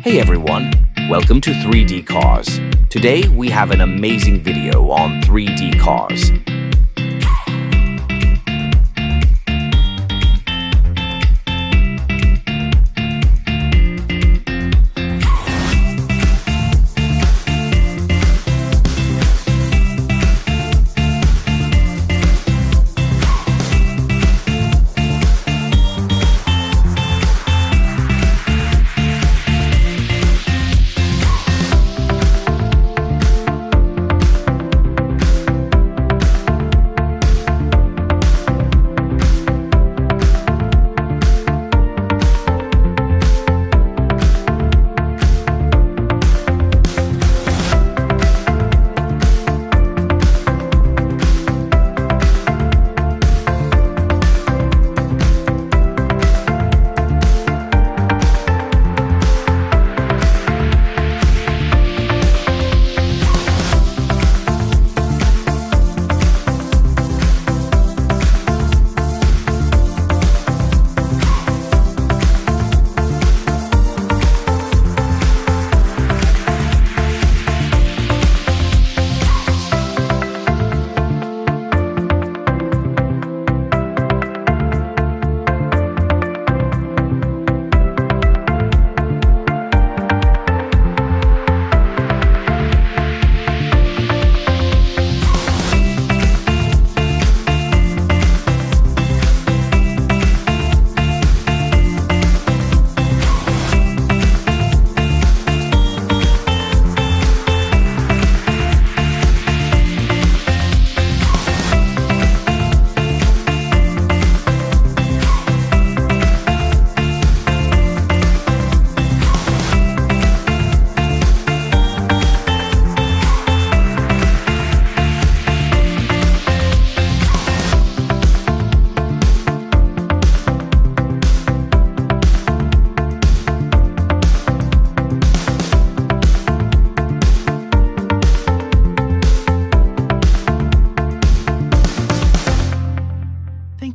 Hey everyone, welcome to 3D Cars. Today we have an amazing video on 3D cars.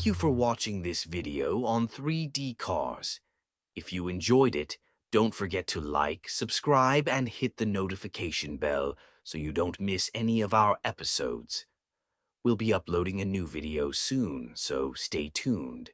Thank you for watching this video on 3D cars. If you enjoyed it, don't forget to like, subscribe, and hit the notification bell so you don't miss any of our episodes. We'll be uploading a new video soon, so stay tuned.